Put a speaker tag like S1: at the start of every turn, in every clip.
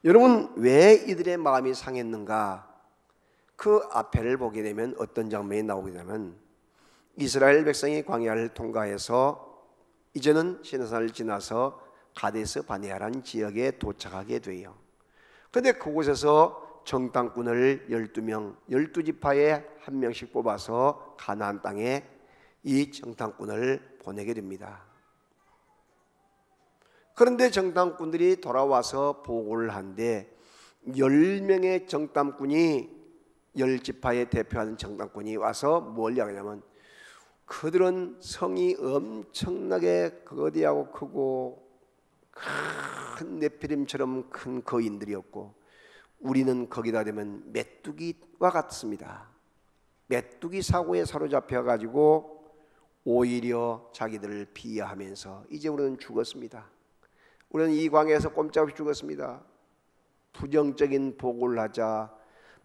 S1: 여러분, 왜 이들의 마음이 상했는가? 그 앞에를 보게 되면 어떤 장면이 나오게 되면 이스라엘 백성이 광야를 통과해서 이제는 시내산을 지나서 가데스 바네아라는 지역에 도착하게 돼요. 그런데 그곳에서 정탐꾼을 12명, 12지파에 한 명씩 뽑아서 가나안 땅에 이 정탐꾼을 보내게 됩니다. 그런데 정탐꾼들이 돌아와서 보고를 한데 10명의 정탐꾼이 10지파에 대표하는 정탐꾼이 와서 뭘 이야기하냐면 그들은 성이 엄청나게 거대하고 크고 큰 네피림처럼 큰 거인들이었고 우리는 거기다 대면 메뚜기와 같습니다. 메뚜기 사고에 사로잡혀 가지고 오히려 자기들을 비하하면서 이제 우리는 죽었습니다. 우리는 이 광야에서 꼼짝없이 죽었습니다. 부정적인 보고를 하자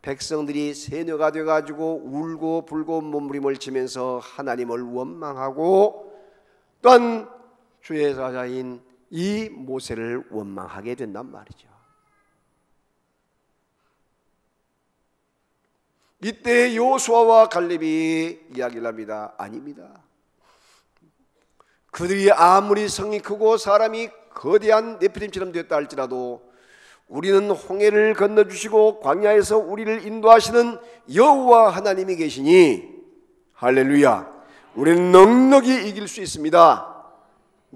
S1: 백성들이 세뇌가 돼가지고 울고 불고 몸부림을 치면서 하나님을 원망하고 또한 주의 사자인 이 모세를 원망하게 된단 말이죠. 이때 여호수아와 갈렙이 이야기를 합니다. 아닙니다. 그들이 아무리 성이 크고 사람이 거대한 네피림처럼 되었다 할지라도 우리는 홍해를 건너주시고 광야에서 우리를 인도하시는 여호와 하나님이 계시니 할렐루야, 우리는 넉넉히 이길 수 있습니다.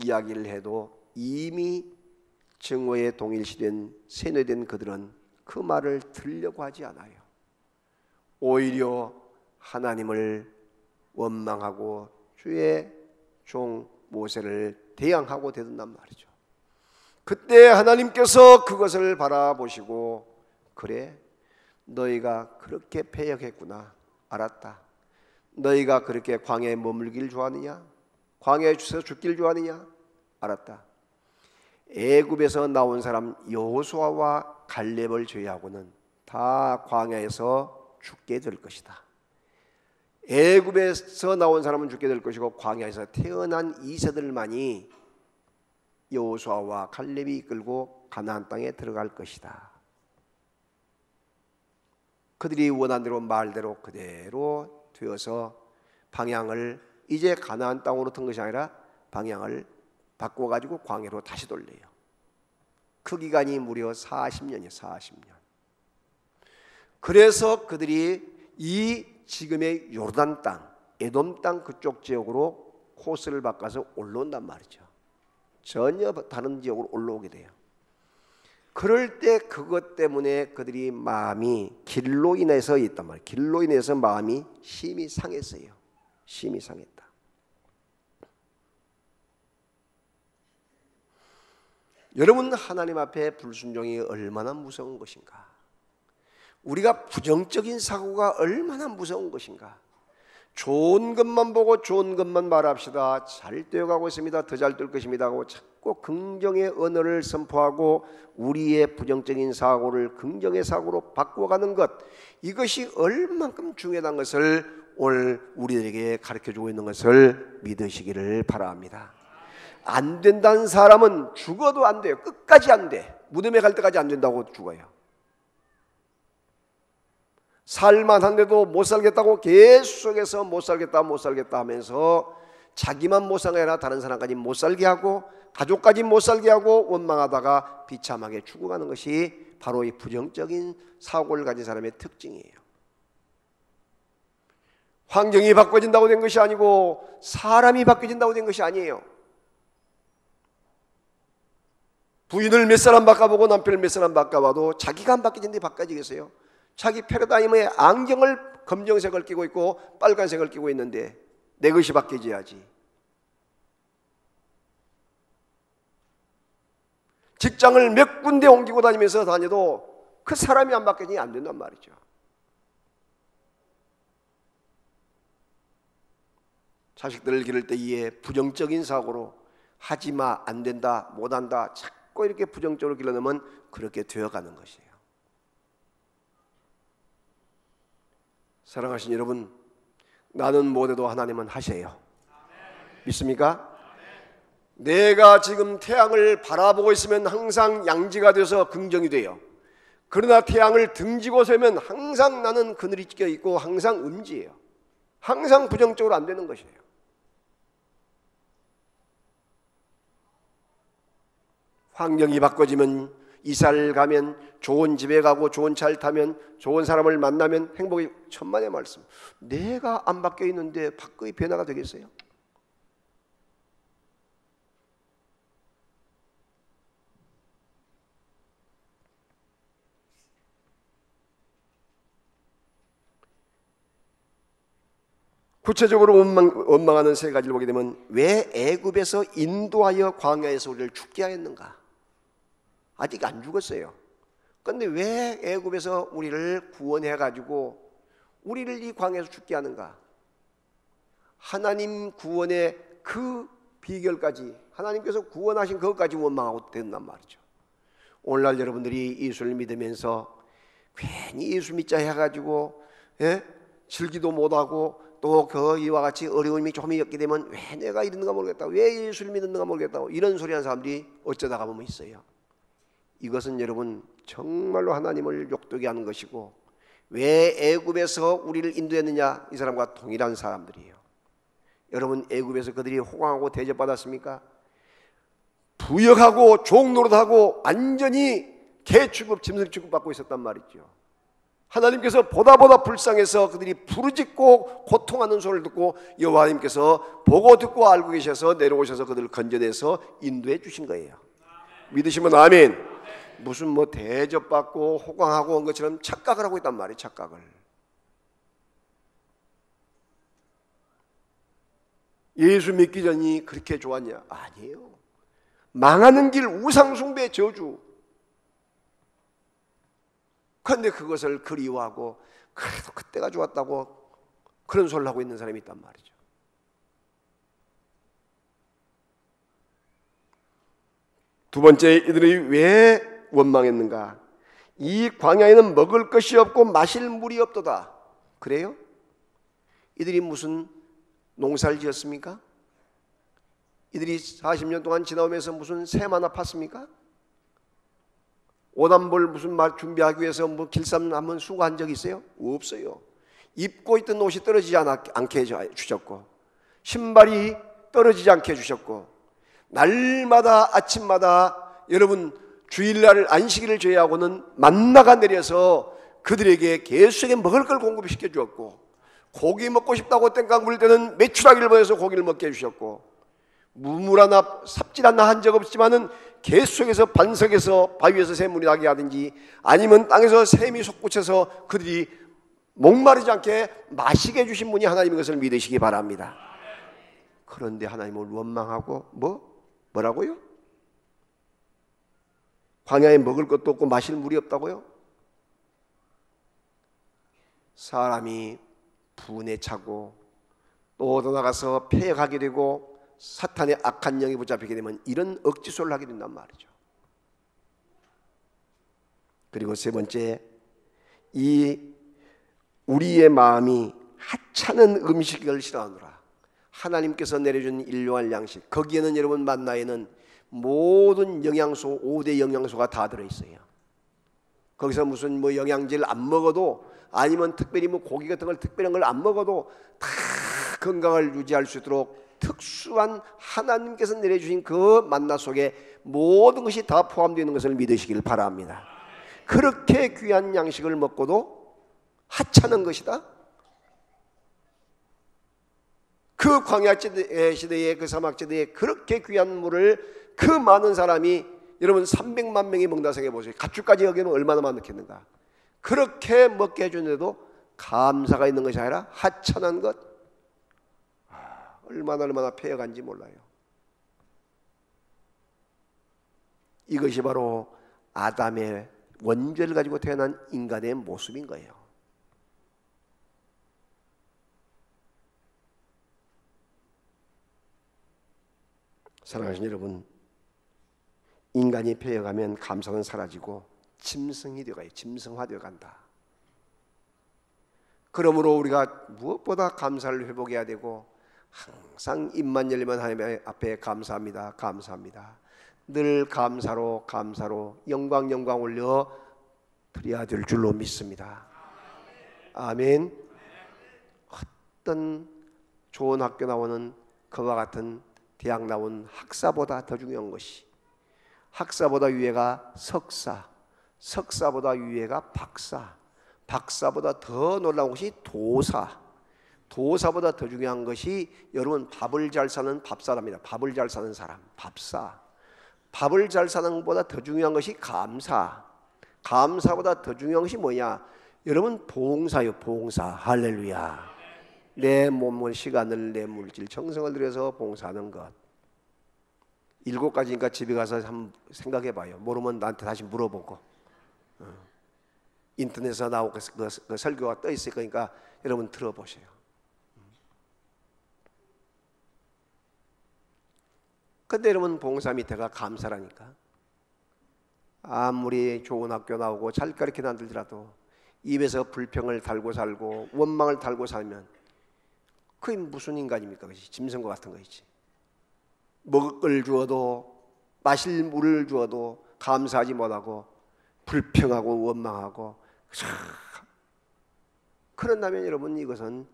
S1: 이야기를 해도 이미 정오에 동일시된 세뇌된 그들은 그 말을 들으려고 하지 않아요. 오히려 하나님을 원망하고 주의 종 모세를 대항하고 대든단 말이죠. 그때 하나님께서 그것을 바라보시고 그래, 너희가 그렇게 패역했구나, 알았다. 너희가 그렇게 광야에 머물길 좋아하느냐, 광야에 주서 죽길 좋아하느냐, 알았다. 애굽에서 나온 사람 여호수아와 갈렙을 제외하고는 다 광야에서 죽게 될 것이다. 애굽에서 나온 사람은 죽게 될 것이고 광야에서 태어난 이세들만이 여호수아와 갈렙이 이끌고 가나안 땅에 들어갈 것이다. 그들이 원한 대로 말대로 그대로 되어서 방향을 이제 가나안 땅으로 튼 것이 아니라 방향을 바꿔가지고 광야로 다시 돌려요. 그 기간이 무려 40년이에요. 40년. 그래서 그들이 이 지금의 요르단 땅, 에돔 땅 그쪽 지역으로 코스를 바꿔서 올라온단 말이죠. 전혀 다른 지역으로 올라오게 돼요. 그럴 때 그것 때문에 그들이 마음이 길로 인해서 있단 말이에요. 길로 인해서 마음이 심히 상했어요. 심히 상했다. 여러분, 하나님 앞에 불순종이 얼마나 무서운 것인가? 우리가 부정적인 사고가 얼마나 무서운 것인가? 좋은 것만 보고 좋은 것만 말합시다. 잘 되어가고 있습니다. 더 잘 될 것입니다 하고 자꾸 긍정의 언어를 선포하고 우리의 부정적인 사고를 긍정의 사고로 바꿔가는 것, 이것이 얼만큼 중요한 것을 오늘 우리들에게 가르쳐주고 있는 것을 믿으시기를 바랍니다. 안 된다는 사람은 죽어도 안 돼요. 끝까지 안 돼. 무덤에 갈 때까지 안 된다고 죽어요. 살만한데도 못 살겠다고 계속해서 못 살겠다 하면서 자기만 못 살게 아니라 다른 사람까지 못 살게 하고 가족까지 못 살게 하고 원망하다가 비참하게 죽어가는 것이 바로 이 부정적인 사고를 가진 사람의 특징이에요. 환경이 바꿔진다고 된 것이 아니고 사람이 바뀌어진다고 된 것이 아니에요. 부인을 몇 사람 바꿔보고 남편을 몇 사람 바꿔봐도 자기가 안 바뀌는데 바꿔지겠어요? 자기 패러다임의 안경을 검정색을 끼고 있고 빨간색을 끼고 있는데 내 것이 바뀌어야지. 직장을 몇 군데 옮기고 다녀도 그 사람이 안 바뀌니 안 된단 말이죠. 자식들을 기를 때에 부정적인 사고로 하지마, 안 된다, 못한다 자꾸 이렇게 부정적으로 길러내면 그렇게 되어가는 것이에요. 사랑하신 여러분, 나는 못해도 하나님은 하세요. 믿습니까? 내가 지금 태양을 바라보고 있으면 항상 양지가 돼서 긍정이 돼요. 그러나 태양을 등지고 서면 항상 나는 그늘이 찢겨 있고 항상 음지예요. 항상 부정적으로 안 되는 것이에요. 환경이 바꿔지면, 이사를 가면, 좋은 집에 가고 좋은 차를 타면, 좋은 사람을 만나면 행복이 천만의 말씀. 내가 안 바뀌어 있는데 밖의 변화가 되겠어요? 구체적으로 원망하는 세 가지를 보게 되면, 왜 애굽에서 인도하여 광야에서 우리를 죽게 하였는가? 아직 안 죽었어요. 그런데 왜 애굽에서 우리를 구원해 가지고 우리를 이 광야에서 죽게 하는가? 하나님 구원의 그 비결까지, 하나님께서 구원하신 그것까지 원망하고 된단 말이죠. 오늘날 여러분들이 예수를 믿으면서 괜히 예수 믿자 해가지고 즐기도 못하고 또 이와 같이 어려움이 조금 있게 되면 왜 내가 이러는가 모르겠다, 왜 예수를 믿는가 모르겠다, 이런 소리 하는 사람들이 어쩌다가 보면 있어요. 이것은 여러분 정말로 하나님을 욕되게 하는 것이고, 왜 애굽에서 우리를 인도했느냐, 이 사람과 동일한 사람들이에요. 여러분, 애굽에서 그들이 호강하고 대접받았습니까? 부역하고 종노릇하고 완전히 개취급, 짐승 취급받고 있었단 말이죠. 하나님께서 보다 불쌍해서 그들이 부르짖고 고통하는 소리를 듣고 여호와님께서 보고 듣고 알고 계셔서 내려오셔서 그들을 건져내서 인도해 주신 거예요. 믿으시면 아멘. 무슨 뭐 대접받고 호강하고 온 것처럼 착각을 하고 있단 말이에요. 착각을. 예수 믿기 전이 그렇게 좋았냐? 아니에요. 망하는 길, 우상숭배, 저주. 그런데 그것을 그리워하고 그래도 그때가 좋았다고 그런 소리를 하고 있는 사람이 있단 말이죠. 두 번째, 이들이 왜 원망했는가? 이 광야에는 먹을 것이 없고 마실 물이 없도다. 그래요? 이들이 무슨 농사를 지었습니까? 이들이 40년 동안 지나오면서 무슨 샘 하나 팠습니까? 오단볼 무슨 말 준비하기 위해서 뭐 길쌈 한번 수고한 적 있어요? 없어요. 입고 있던 옷이 떨어지지 않게 해주셨고, 신발이 떨어지지 않게 해주셨고, 날마다 아침마다 여러분 주일날 안식일을 제외하고는 만나가 내려서 그들에게 계속에 먹을 걸 공급시켜 주었고, 고기 먹고 싶다고 땡깡 부릴 때는 메추라기를 보내서 고기를 먹게 해주셨고, 무물 하나 삽질 하나 한 적 없지만은 계속해서 반석에서 바위에서 샘물이 나게 하든지 아니면 땅에서 샘이 솟구쳐서 그들이 목마르지 않게 마시게 해주신 분이 하나님인 것을 믿으시기 바랍니다. 그런데 하나님을 원망하고 뭐라고요? 광야에 먹을 것도 없고 마실 물이 없다고요? 사람이 분에 차고 또 나가서 폐역하게 되고 사탄의 악한 영이 붙잡히게 되면 이런 억지소를 하게 된단 말이죠. 그리고 세 번째, 이 우리의 마음이 하찮은 음식을 싫어하노라. 하나님께서 내려준 일용할 양식, 거기에는 여러분 만나에는 모든 영양소, 5대 영양소가 다 들어있어요. 거기서 무슨 뭐 영양제를 안 먹어도, 아니면 특별히 뭐 고기 같은 걸 특별한 걸 안 먹어도 다 건강을 유지할 수 있도록 특수한 하나님께서 내려주신 그 만나 속에 모든 것이 다 포함되어 있는 것을 믿으시길 바랍니다. 그렇게 귀한 양식을 먹고도 하찮은 것이다? 그 광야 시대에, 그 사막 시대에 그렇게 귀한 물을 그 많은 사람이, 여러분 300만 명이 먹는다 생각해 보세요. 가축까지 여기는 얼마나 많겠는가. 그렇게 먹게 해주는데도 감사가 있는 것이 아니라 하찮은 것, 얼마나 폐역한지 몰라요. 이것이 바로 아담의 원죄를 가지고 태어난 인간의 모습인 거예요. 사랑하시는 여러분, 인간이 폐역하면 감사는 사라지고 짐승이 되어가요. 짐승화되어 간다. 그러므로 우리가 무엇보다 감사를 회복해야 되고, 항상 입만 열리면 하나님 앞에 감사합니다, 감사합니다, 늘 감사로 영광 올려 드려야 될 줄로 믿습니다. 아멘. 어떤 좋은 학교 나오는 그와 같은 대학 나온 학사보다 더 중요한 것이, 학사보다 위에가 석사, 석사보다 위에가 박사, 박사보다 더 놀라운 것이 도사, 도사보다 더 중요한 것이 여러분 밥을 잘 사는 밥사랍니다. 밥을 잘 사는 사람, 밥사. 밥을 잘 사는 것보다 더 중요한 것이 감사, 감사보다 더 중요한 것이 뭐냐? 여러분 봉사요, 봉사. 할렐루야. 내 몸을, 시간을, 내 물질, 정성을 들여서 봉사하는 것. 7가지니까 집에 가서 한번 생각해 봐요. 모르면 나한테 다시 물어보고. 인터넷에 나오고 그 설교가 떠 있을 거니까 여러분 들어보세요. 근데 여러분 봉사 밑에가 감사라니까. 아무리 좋은 학교 나오고 잘 가르치는 아들들라도 입에서 불평을 달고 살고 원망을 달고 살면 그게 무슨 인간입니까? 그것이 짐승과 같은 것이지. 먹을 걸 주어도, 마실 물을 주어도 감사하지 못하고 불평하고 원망하고, 그런다면 여러분 이것은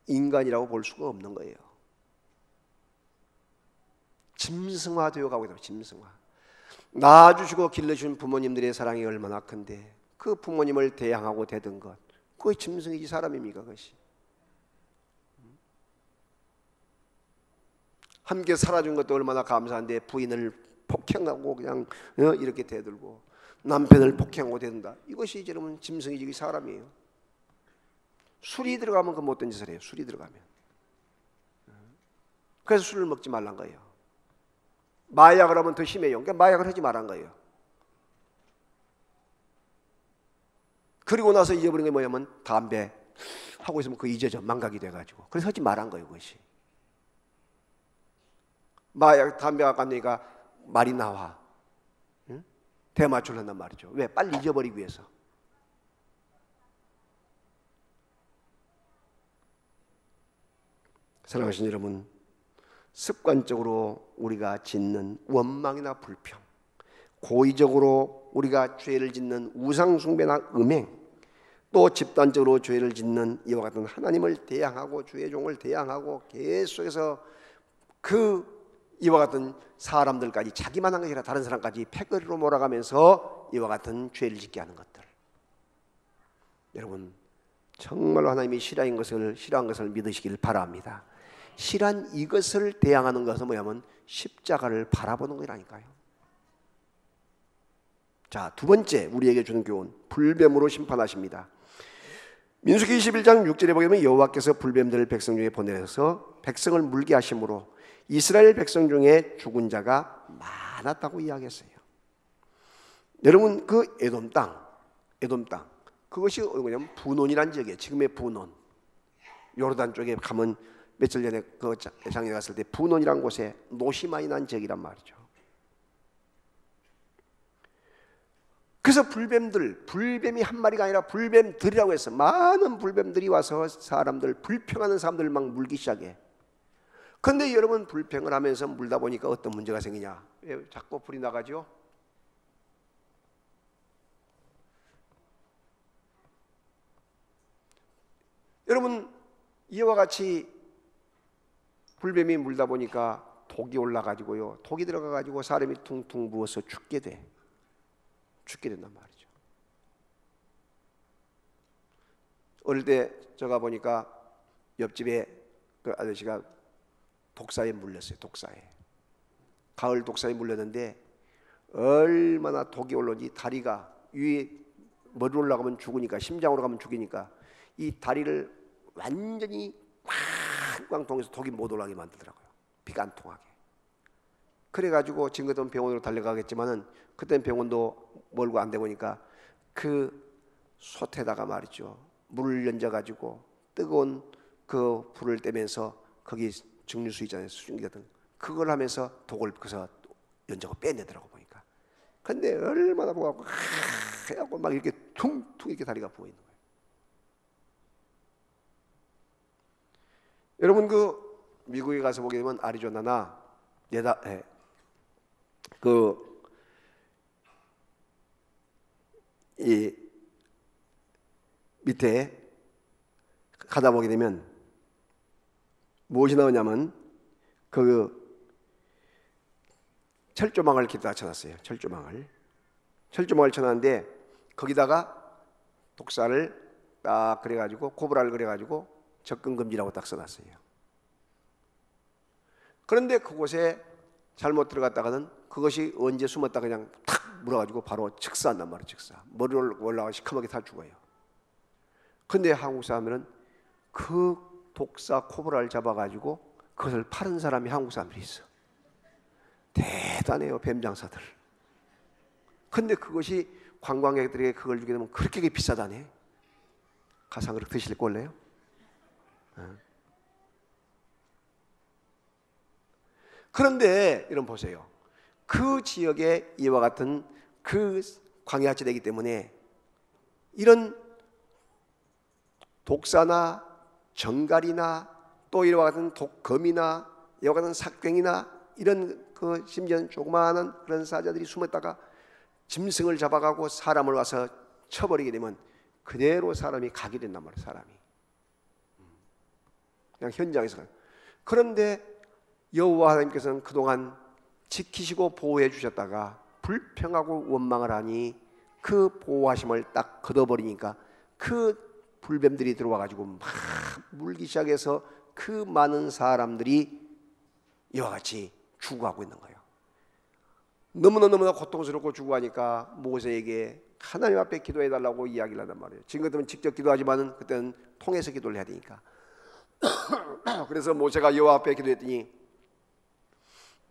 S1: 인간이라고 볼 수가 없는 거예요. 짐승화되어 가고 있다. 짐승화. 낳아주시고 길러주신 부모님들의 사랑이 얼마나 큰데 그 부모님을 대항하고 대든 것, 그게 짐승이지 사람입니까? 그것이. 함께 살아준 것도 얼마나 감사한데 부인을 폭행하고 그냥 이렇게 대들고 남편을 폭행하고 대든다. 이것이 여러분 짐승이지 사람이에요. 술이 들어가면 그 못된 짓을 해요. 술이 들어가면. 그래서 술을 먹지 말란 거예요. 마약을 하면 더 심해요. 그러니까 마약을 하지 말란 거예요. 그리고 나서 잊어버린 게 뭐냐면 담배 하고 있으면 그 잊어져, 망각이 돼가지고. 그래서 하지 말란 거예요. 그것이. 마약, 담배가 갔으니까 말이 나와. 응? 대마초를 한단 말이죠. 왜? 빨리 잊어버리기 위해서. 사랑하신 여러분, 습관적으로 우리가 짓는 원망이나 불평, 고의적으로 우리가 죄를 짓는 우상숭배나 음행, 또 집단적으로 죄를 짓는 이와 같은 하나님을 대항하고 주의 종을 대항하고 계속해서 그 이와 같은 사람들까지, 자기만 한 것이 아니라 다른 사람까지 패거리로 몰아가면서 이와 같은 죄를 짓게 하는 것들, 여러분 정말로 하나님이 싫어한 것을 믿으시길 바랍니다. 실한 이것을 대항하는 것은 뭐냐면 십자가를 바라보는 거라니까요. 자, 두 번째 우리에게 주는 교훈, 불뱀으로 심판하십니다. 민수기 21장 6절에 보게 되면 여호와께서 불뱀들을 백성 중에 보내서 백성을 물게 하심으로 이스라엘 백성 중에 죽은 자가 많았다고 이야기했어요. 여러분 그 에돔 땅 그것이 뭐냐면 분온이라는 지역이에요. 지금의 분온. 요르단 쪽에 가면 며칠 전에 그 장에 갔을 때 분온이라는 곳에 노시 많이 난 지역이란 말이죠. 그래서 불뱀이 한 마리가 아니라 불뱀들이라고 해서 많은 불뱀들이 와서 사람들, 불평하는 사람들을 막 물기 시작해. 그런데 여러분 불평을 하면서 물다 보니까 어떤 문제가 생기냐? 왜 자꾸 불이 나가죠? 여러분 이와 같이 불뱀이 물다 보니까 독이 올라가지고요, 독이 들어가가지고 사람이 퉁퉁 부어서 죽게 된단 말이죠. 어릴 때 제가 보니까 옆집에 그 아저씨가 독사에 물렸어요. 가을 독사에 물렸는데 얼마나 독이 올라오는지 다리가 위에 머리 올라가면 죽으니까, 심장으로 가면 죽으니까 이 다리를 완전히 꽝꽝 통해서 독이 못 올라가게 만들더라고요. 피가 안 통하게. 그래가지고 지금 같은 병원으로 달려가겠지만은 그때는 병원도 멀고 안 되보니까 그 솥에다가 말이죠, 물을 얹어가지고 뜨거운 그 불을 떼면서 거기 증류수 있잖아요, 수증기 같은 그걸 하면서 독을 그서 얹어서 빼내더라고 보니까. 근데 얼마나 부어갖고 해갖고 막 이렇게 퉁퉁 이렇게 다리가 부어 있는 거예요. 여러분 그 미국에 가서 보게 되면 아리조나나 이 밑에 가다 보게 되면 무엇이 나오냐면 그 철조망을 기다 쳐놨어요. 철조망을 쳐놨는데 거기다가 독사를 딱 그래가지고 코브라를 그래가지고 접근 금지라고 딱 써놨어요. 그런데 그곳에 잘못 들어갔다가는 그것이 언제 숨었다 그냥 탁 물어가지고 바로 즉사한단 말이에요. 즉사. 머리를 올라가 시커멓게 다 죽어요. 근데 한국 사람들은 그 독사 코브라를 잡아가지고 그것을 파는 사람이 한국 사람들이 있어. 대단해요, 뱀장사들. 근데 그것이 관광객들에게 그걸 주게 되면 그렇게 비싸다네. 가서 그렇게 드실 꼴래요? 그런데 이런 보세요. 그 지역에 이와 같은 그 광야지대이기 때문에 이런 독사나 정갈이나 또 이와 같은 독검이나 이와 같은 삭갱이나 이런 그 심지어는 조그마한 그런 사자들이 숨었다가 짐승을 잡아가고 사람을 와서 쳐버리게 되면 그대로 사람이 가게 된단 말이에요. 사람이 그냥 현장에서. 그런데 여호와 하나님께서는 그동안 지키시고 보호해 주셨다가 불평하고 원망을 하니 그 보호하심을 딱 걷어버리니까 그 불뱀들이 들어와 가지고 막 물기 시작해서 그 많은 사람들이 이와 같이 죽어가고 있는 거예요. 너무나 고통스럽고 죽어가니까 모세에게 하나님 앞에 기도해달라고 이야기를 한단 말이에요. 지금 같으면 직접 기도하지만은 그때는 통해서 기도를 해야 되니까. 그래서 모세가 여호와 앞에 기도했더니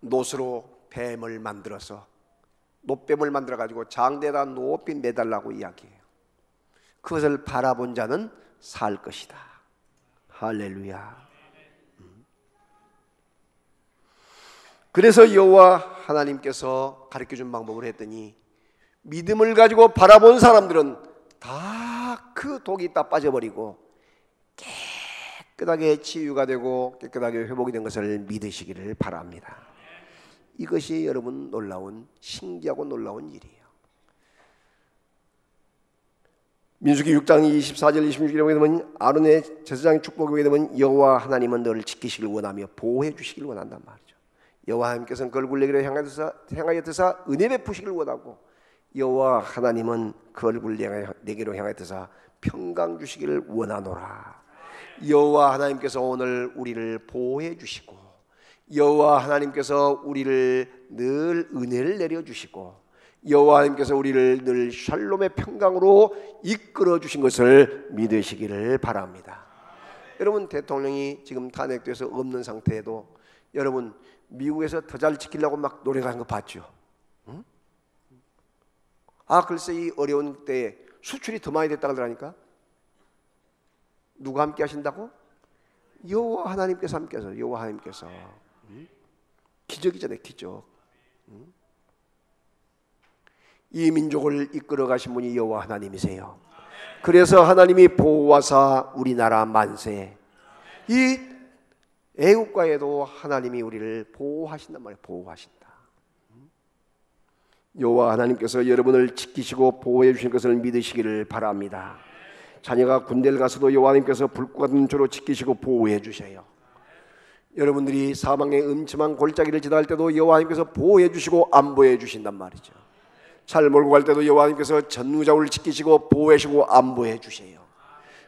S1: 노스로 뱀을 만들어서 노뱀을 만들어 가지고 장대에다 높이 매달라고 이야기해요. 그것을 바라본 자는 살 것이다. 할렐루야. 그래서 여호와 하나님께서 가르쳐준 방법을 했더니 믿음을 가지고 바라본 사람들은 다 그 독이 다 빠져버리고 깨끗하게 치유가 되고 깨끗하게 회복이 된 것을 믿으시기를 바랍니다. 이것이 여러분 놀라운, 신기하고 놀라운 일이에요. 민수기 6장 24절 26절에 보게 되면 아론의 제사장의 축복을 보게 되면 여호와 하나님은 너를 지키시길 원하며 보호해 주시길 원한단 말이죠. 여호와 하나님께서는 그 얼굴 내기로 향하여서 은혜 베푸시길 원하고 여호와 하나님은 그 얼굴 내기로 향하여서 평강 주시기를 원하노라. 여호와 하나님께서 오늘 우리를 보호해 주시고 여호와 하나님께서 우리를 늘 은혜를 내려주시고 여호와 하나님께서 우리를 늘 샬롬의 평강으로 이끌어 주신 것을 믿으시기를 바랍니다. 여러분 대통령이 지금 탄핵돼서 없는 상태에도 여러분 미국에서 더 잘 지키려고 막 노력하는 거 봤죠? 응? 아 글쎄 이 어려운 때에 수출이 더 많이 됐다 그러니까 누가 함께 하신다고? 여호와 하나님께서 함께 하셔요. 여호와 하나님께서 기적이잖아요. 기적. 이 민족을 이끌어 가신 분이 여호와 하나님이세요. 그래서 하나님이 보호하사 우리나라 만세. 이 애국가에도 하나님이 우리를 보호하신단 말이에요. 보호하신다. 여호와 하나님께서 여러분을 지키시고 보호해 주신 것을 믿으시기를 바랍니다. 자녀가 군대를 가서도 여호와 하나님께서 불꽃 같은 조로 지키시고 보호해 주셔요. 여러분들이 사망의 음침한 골짜기를 지나갈 때도 여호와 하나님께서 보호해 주시고 안보해 주신단 말이죠. 잘 몰고 갈 때도 여호와 하나님께서 전우좌우를 지키시고 보호해 주시고 안보해 주세요.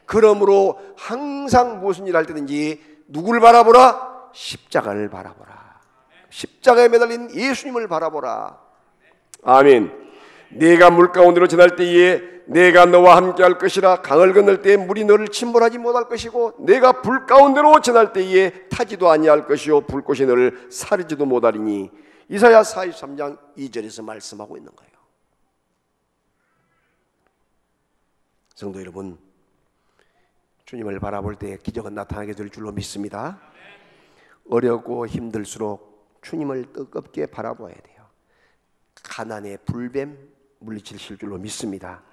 S1: 그러므로 항상 무슨 일 할 때든지 누구를 바라보라? 십자가를 바라보라. 십자가에 매달린 예수님을 바라보라. 아멘. 네가 물 가운데로 지날 때에 내가 너와 함께 할 것이라. 강을 건널 때에 물이 너를 침몰하지 못할 것이고 내가 불 가운데로 지날 때에 타지도 아니할 것이요 불꽃이 너를 사르지도 못하리니. 이사야 43장 2절에서 말씀하고 있는 거예요. 성도 여러분, 주님을 바라볼 때 기적은 나타나게 될 줄로 믿습니다. 어렵고 힘들수록 주님을 뜨겁게 바라봐야 돼요. 가난의 불뱀 물리치실 줄로 믿습니다.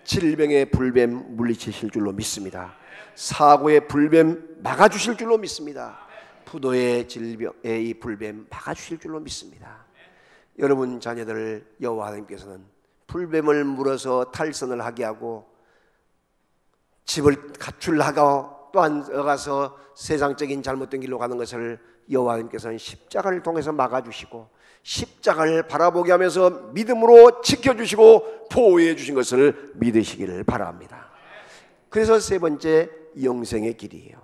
S1: 질병의 불뱀 물리치실 줄로 믿습니다. 사고의 불뱀 막아주실 줄로 믿습니다. 부도의 질병의 이 불뱀 막아주실 줄로 믿습니다. 여러분 자녀들을 여호와 하나님께서는 불뱀을 물어서 탈선을 하게 하고 집을 갖추려고 또한 가서 세상적인 잘못된 길로 가는 것을 여호와님께서는 십자가를 통해서 막아주시고 십자가를 바라보게 하면서 믿음으로 지켜주시고 보호해 주신 것을 믿으시기를 바랍니다. 그래서 세 번째, 영생의 길이에요.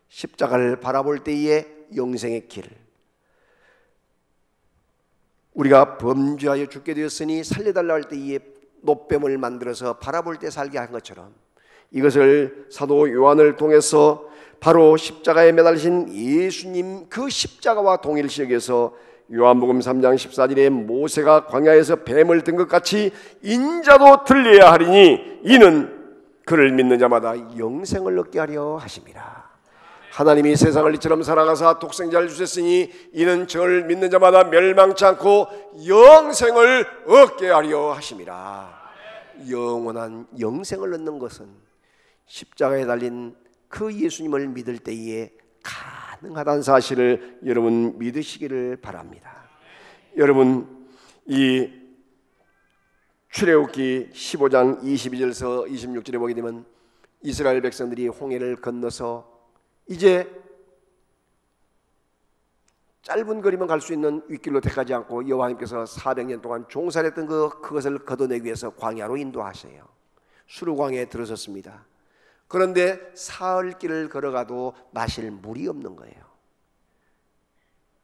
S1: 십자가를 바라볼 때의 영생의 길. 우리가 범죄하여 죽게 되었으니 살려달라 할 때의 노뱀을 만들어서 바라볼 때 살게 한 것처럼 이것을 사도 요한을 통해서 바로 십자가에 매달리신 예수님 그 십자가와 동일시 여겨서 요한복음 3장 14절에 모세가 광야에서 뱀을 든 것 같이 인자도 들려야 하리니 이는 그를 믿는 자마다 영생을 얻게 하려 하심이라. 하나님이 세상을 이처럼 사랑하사 독생자를 주셨으니 이는 저를 믿는 자마다 멸망치 않고 영생을 얻게 하려 하심이라. 영원한 영생을 얻는 것은 십자가에 달린 그 예수님을 믿을 때에 가능하다는 사실을 여러분 믿으시기를 바랍니다. 여러분, 이 출애굽기 15장 22절에서 26절에 보게 되면 이스라엘 백성들이 홍해를 건너서 이제 짧은 거리만 갈 수 있는 윗길로 택하지 않고 여호와님께서 400년 동안 종살했던 그것을 걷어내기 위해서 광야로 인도하세요. 수르광야에 들어섰습니다. 그런데 사흘길을 걸어가도 마실 물이 없는 거예요.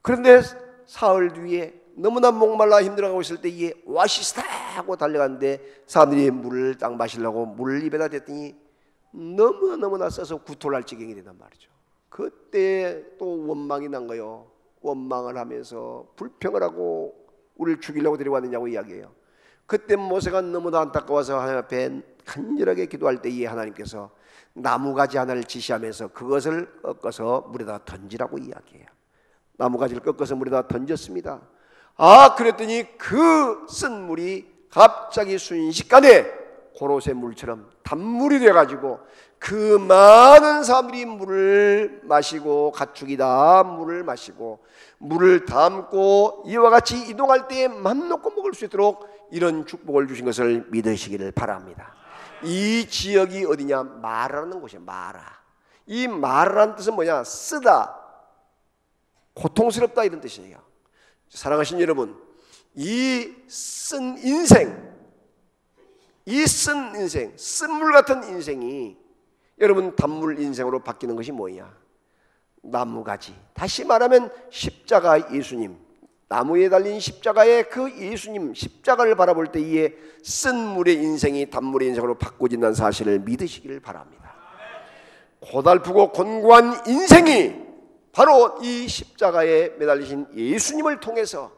S1: 그런데 사흘 뒤에 너무나 목말라 힘들어가고 있을 때에 와시스타 하고 달려갔는데 사람들이 물을 딱 마시려고 물을 입에다 댔더니 너무나 써서 구토할 지경이 된단 말이죠. 그때 또 원망이 난 거예요. 원망을 하면서 불평을 하고 우리를 죽이려고 데려왔느냐고 이야기해요. 그때 모세가 너무나 안타까워서 하나님 앞에 간절하게 기도할 때에 하나님께서 나무가지 하나를 지시하면서 그것을 꺾어서 물에다 던지라고 이야기해요. 나무가지를 꺾어서 물에다 던졌습니다. 그랬더니 그 쓴 물이 갑자기 순식간에 고로쇠 물처럼 단물이 돼가지고 그 많은 사람들이 물을 마시고 가축이 다 물을 마시고 물을 담고 이와 같이 이동할 때에 맘 놓고 먹을 수 있도록 이런 축복을 주신 것을 믿으시기를 바랍니다. 이 지역이 어디냐? 마라라는 곳이에요. 마라. 이 마라라는 뜻은 뭐냐? 쓰다, 고통스럽다 이런 뜻이에요. 사랑하신 여러분, 이 쓴 인생, 쓴물 같은 인생이 여러분 단물 인생으로 바뀌는 것이 뭐냐? 나무가지. 다시 말하면 십자가 예수님, 나무에 달린 십자가의 그 예수님 십자가를 바라볼 때에 쓴 물의 인생이 단물의 인생으로 바꿔진다는 사실을 믿으시기를 바랍니다. 고달프고 곤고한 인생이 바로 이 십자가에 매달리신 예수님을 통해서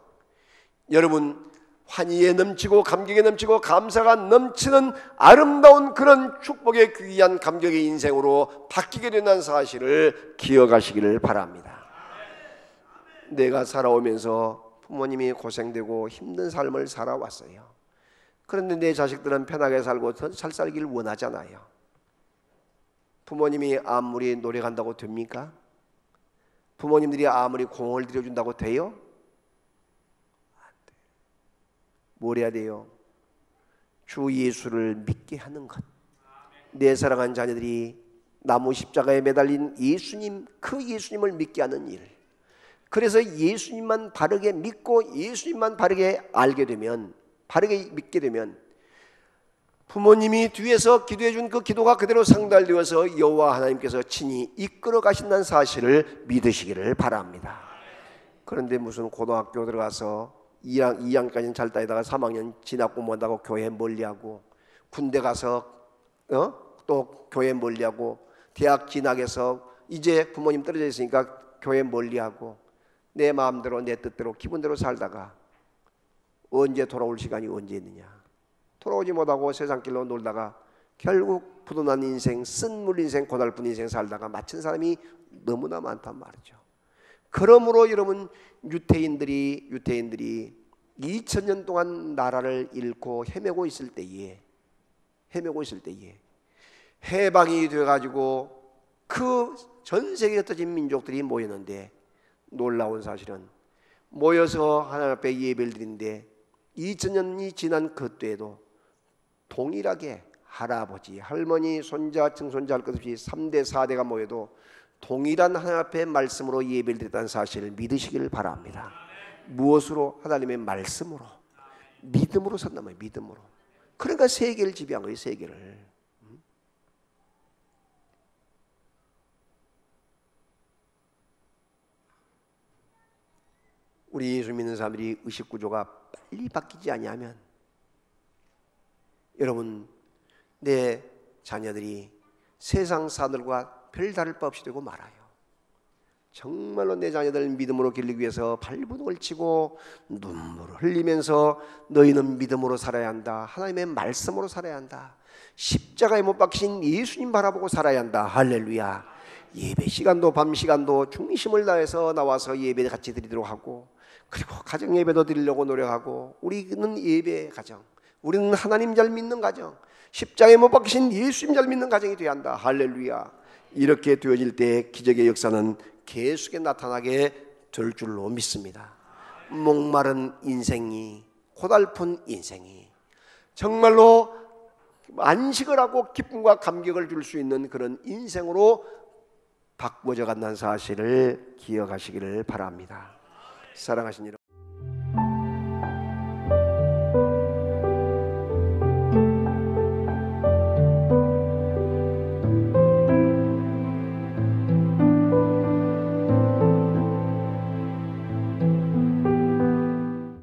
S1: 여러분 환희에 넘치고 감격에 넘치고 감사가 넘치는 아름다운 그런 축복의 귀한 감격의 인생으로 바뀌게 된다는 사실을 기억하시기를 바랍니다. 내가 살아오면서 부모님이 고생되고 힘든 삶을 살아왔어요. 그런데 내 자식들은 편하게 살고 더 잘 살기를 원하잖아요. 부모님이 아무리 노력한다고 됩니까? 부모님들이 아무리 공을 들여준다고 돼요? 뭘 해야 돼요? 주 예수를 믿게 하는 것. 내 사랑하는 자녀들이 나무 십자가에 매달린 예수님, 그 예수님을 믿게 하는 일. 그래서 예수님만 바르게 믿고 예수님만 바르게 알게 되면, 바르게 믿게 되면 부모님이 뒤에서 기도해 준 그 기도가 그대로 상달되어서 여호와 하나님께서 친히 이끌어 가신다는 사실을 믿으시기를 바랍니다. 그런데 무슨 고등학교 들어가서 2학년까지는 잘 다니다가 3학년 진학고 못하고 교회 멀리하고, 군대 가서 또 교회 멀리하고, 대학 진학해서 이제 부모님 떨어져 있으니까 교회 멀리하고, 내 마음대로 내 뜻대로 기분대로 살다가 언제 돌아올 시간이 언제 있느냐? 돌아오지 못하고 세상길로 놀다가 결국 부도난 인생, 쓴물 인생, 고달픈 인생 살다가 마친 사람이 너무나 많단 말이죠. 그러므로 여러분, 유태인들이 2000년 동안 나라를 잃고 헤매고 있을 때에 해방이 돼가지고 그 전 세계에 흩어진 민족들이 모였는데, 놀라운 사실은 모여서 하나님 앞에 예배를 드리는데 2000년이 지난 그때에도 동일하게 할아버지, 할머니, 손자, 증손자 할 것 없이 3대 4대가 모여도 동일한 하나님 앞에 말씀으로 예배를 드렸다는 사실을 믿으시기를 바랍니다. 무엇으로? 하나님의 말씀으로, 믿음으로 산단 말이에요. 믿음으로. 그러니까 세계를 지배한 거예요. 세계를. 우리 예수 믿는 사람들이 의식 구조가 빨리 바뀌지 아니하면 여러분, 내 자녀들이 세상 사람들과 별다를 바 없이 되고 말아요. 정말로 내 자녀들 믿음으로 기르기 위해서 발버둥을 치고 눈물을 흘리면서 너희는 믿음으로 살아야 한다. 하나님의 말씀으로 살아야 한다. 십자가에 못 박히신 예수님 바라보고 살아야 한다. 할렐루야. 예배 시간도 밤 시간도 중심을 다해서 나와서 예배 같이 드리도록 하고, 그리고 가정 예배도 드리려고 노력하고, 우리는 예배 가정, 우리는 하나님 잘 믿는 가정, 십자가에 못 박히신 예수님 잘 믿는 가정이 되어야 한다. 할렐루야. 이렇게 되어질 때 기적의 역사는 계속에 나타나게 될 줄로 믿습니다. 목마른 인생이, 고달픈 인생이 정말로 안식을 하고 기쁨과 감격을 줄 수 있는 그런 인생으로 바꿔져 간다는 사실을 기억하시기를 바랍니다. 사랑하신 여러분,